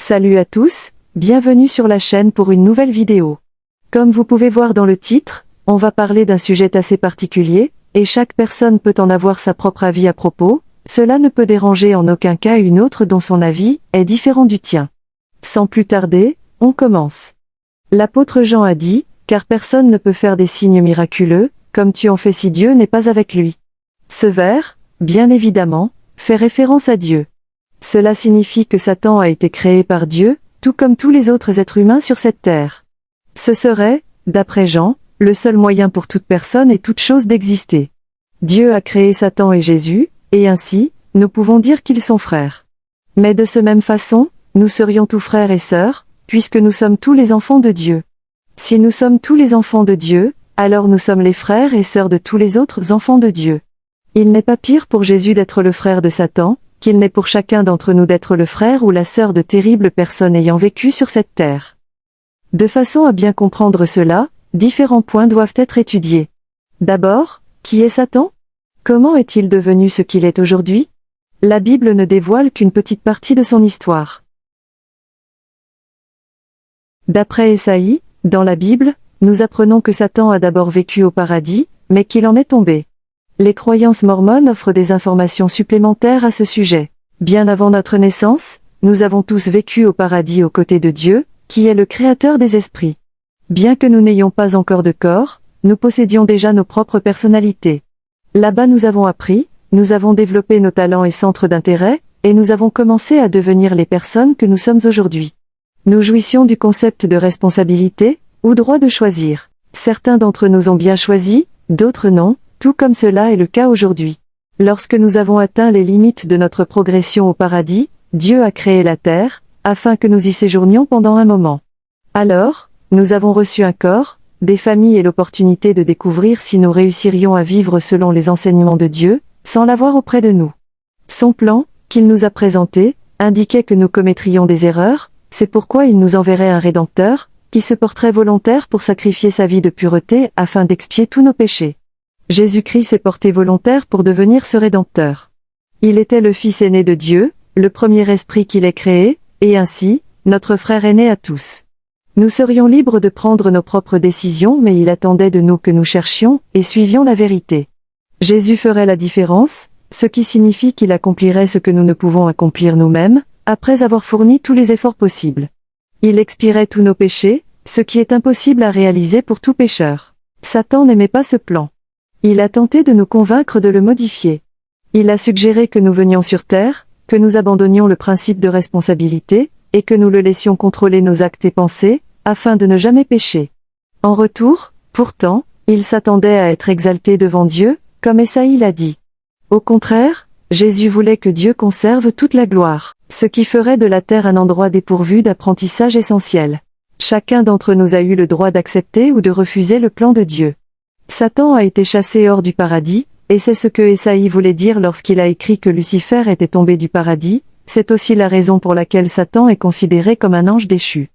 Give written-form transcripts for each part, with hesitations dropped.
Salut à tous, bienvenue sur la chaîne pour une nouvelle vidéo. Comme vous pouvez voir dans le titre, on va parler d'un sujet assez particulier, et chaque personne peut en avoir sa propre avis à propos, cela ne peut déranger en aucun cas une autre dont son avis est différent du tien. Sans plus tarder, on commence. L'apôtre Jean a dit, « Car personne ne peut faire des signes miraculeux, comme tu en fais si Dieu n'est pas avec lui. » Ce vers, bien évidemment, fait référence à Dieu. Cela signifie que Satan a été créé par Dieu, tout comme tous les autres êtres humains sur cette terre. Ce serait, d'après Jean, le seul moyen pour toute personne et toute chose d'exister. Dieu a créé Satan et Jésus, et ainsi, nous pouvons dire qu'ils sont frères. Mais de ce même façon, nous serions tous frères et sœurs, puisque nous sommes tous les enfants de Dieu. Si nous sommes tous les enfants de Dieu, alors nous sommes les frères et sœurs de tous les autres enfants de Dieu. Il n'est pas pire pour Jésus d'être le frère de Satan, qu'il n'est pour chacun d'entre nous d'être le frère ou la sœur de terribles personnes ayant vécu sur cette terre. De façon à bien comprendre cela, différents points doivent être étudiés. D'abord, qui est Satan? Comment est-il devenu ce qu'il est aujourd'hui? La Bible ne dévoile qu'une petite partie de son histoire. D'après Ésaïe, dans la Bible, nous apprenons que Satan a d'abord vécu au paradis, mais qu'il en est tombé. Les croyances mormones offrent des informations supplémentaires à ce sujet. Bien avant notre naissance, nous avons tous vécu au paradis aux côtés de Dieu, qui est le créateur des esprits. Bien que nous n'ayons pas encore de corps, nous possédions déjà nos propres personnalités. Là-bas nous avons appris, nous avons développé nos talents et centres d'intérêt, et nous avons commencé à devenir les personnes que nous sommes aujourd'hui. Nous jouissions du concept de responsabilité, ou droit de choisir. Certains d'entre nous ont bien choisi, d'autres non, tout comme cela est le cas aujourd'hui. Lorsque nous avons atteint les limites de notre progression au paradis, Dieu a créé la terre, afin que nous y séjournions pendant un moment. Alors, nous avons reçu un corps, des familles et l'opportunité de découvrir si nous réussirions à vivre selon les enseignements de Dieu, sans l'avoir auprès de nous. Son plan, qu'il nous a présenté, indiquait que nous commettrions des erreurs, c'est pourquoi il nous enverrait un Rédempteur, qui se porterait volontaire pour sacrifier sa vie de pureté afin d'expier tous nos péchés. Jésus-Christ s'est porté volontaire pour devenir ce Rédempteur. Il était le Fils aîné de Dieu, le premier esprit qu'il ait créé, et ainsi, notre frère aîné à tous. Nous serions libres de prendre nos propres décisions, mais il attendait de nous que nous cherchions et suivions la vérité. Jésus ferait la différence, ce qui signifie qu'il accomplirait ce que nous ne pouvons accomplir nous-mêmes, après avoir fourni tous les efforts possibles. Il expierait tous nos péchés, ce qui est impossible à réaliser pour tout pécheur. Satan n'aimait pas ce plan. Il a tenté de nous convaincre de le modifier. Il a suggéré que nous venions sur terre, que nous abandonnions le principe de responsabilité, et que nous le laissions contrôler nos actes et pensées, afin de ne jamais pécher. En retour, pourtant, il s'attendait à être exalté devant Dieu, comme Ésaïe l'a dit. Au contraire, Jésus voulait que Dieu conserve toute la gloire, ce qui ferait de la terre un endroit dépourvu d'apprentissage essentiel. Chacun d'entre nous a eu le droit d'accepter ou de refuser le plan de Dieu. Satan a été chassé hors du paradis, et c'est ce que Ésaïe voulait dire lorsqu'il a écrit que Lucifer était tombé du paradis, c'est aussi la raison pour laquelle Satan est considéré comme un ange déchu.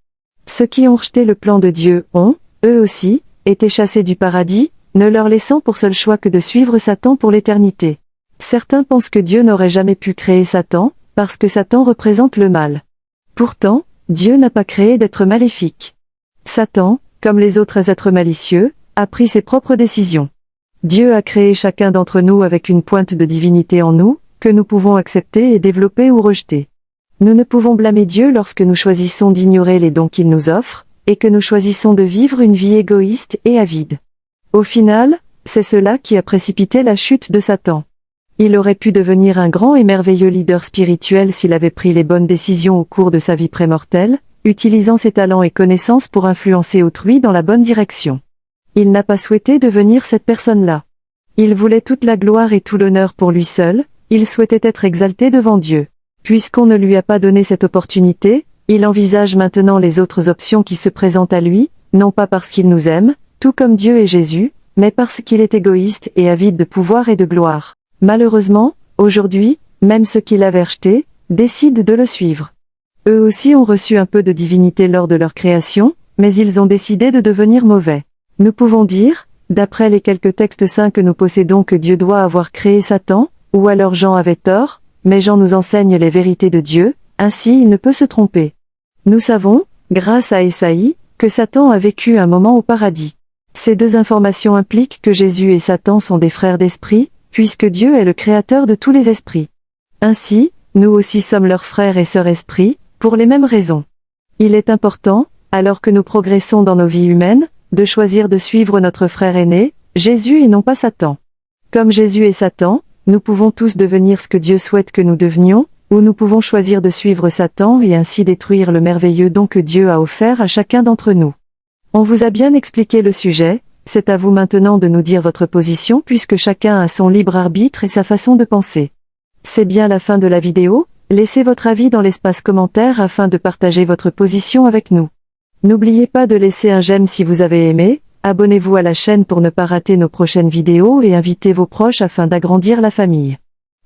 Ceux qui ont rejeté le plan de Dieu ont, eux aussi, été chassés du paradis, ne leur laissant pour seul choix que de suivre Satan pour l'éternité. Certains pensent que Dieu n'aurait jamais pu créer Satan, parce que Satan représente le mal. Pourtant, Dieu n'a pas créé d'être maléfique. Satan, comme les autres êtres malicieux, a pris ses propres décisions. Dieu a créé chacun d'entre nous avec une pointe de divinité en nous, que nous pouvons accepter et développer ou rejeter. Nous ne pouvons blâmer Dieu lorsque nous choisissons d'ignorer les dons qu'il nous offre, et que nous choisissons de vivre une vie égoïste et avide. Au final, c'est cela qui a précipité la chute de Satan. Il aurait pu devenir un grand et merveilleux leader spirituel s'il avait pris les bonnes décisions au cours de sa vie prémortelle, utilisant ses talents et connaissances pour influencer autrui dans la bonne direction. Il n'a pas souhaité devenir cette personne-là. Il voulait toute la gloire et tout l'honneur pour lui seul, il souhaitait être exalté devant Dieu. Puisqu'on ne lui a pas donné cette opportunité, il envisage maintenant les autres options qui se présentent à lui, non pas parce qu'il nous aime, tout comme Dieu et Jésus, mais parce qu'il est égoïste et avide de pouvoir et de gloire. Malheureusement, aujourd'hui, même ceux qui l'avaient rejeté, décident de le suivre. Eux aussi ont reçu un peu de divinité lors de leur création, mais ils ont décidé de devenir mauvais. Nous pouvons dire, d'après les quelques textes saints que nous possédons, que Dieu doit avoir créé Satan, ou alors Jean avait tort, mais Jean nous enseigne les vérités de Dieu, ainsi il ne peut se tromper. Nous savons, grâce à Ésaïe, que Satan a vécu un moment au paradis. Ces deux informations impliquent que Jésus et Satan sont des frères d'esprit, puisque Dieu est le créateur de tous les esprits. Ainsi, nous aussi sommes leurs frères et sœurs esprits, pour les mêmes raisons. Il est important, alors que nous progressons dans nos vies humaines, de choisir de suivre notre frère aîné, Jésus et non pas Satan. Comme Jésus et Satan, nous pouvons tous devenir ce que Dieu souhaite que nous devenions, ou nous pouvons choisir de suivre Satan et ainsi détruire le merveilleux don que Dieu a offert à chacun d'entre nous. On vous a bien expliqué le sujet, c'est à vous maintenant de nous dire votre position puisque chacun a son libre arbitre et sa façon de penser. C'est bien la fin de la vidéo, laissez votre avis dans l'espace commentaire afin de partager votre position avec nous. N'oubliez pas de laisser un j'aime si vous avez aimé, abonnez-vous à la chaîne pour ne pas rater nos prochaines vidéos et invitez vos proches afin d'agrandir la famille.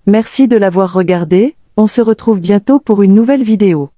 Merci de l'avoir regardé, on se retrouve bientôt pour une nouvelle vidéo.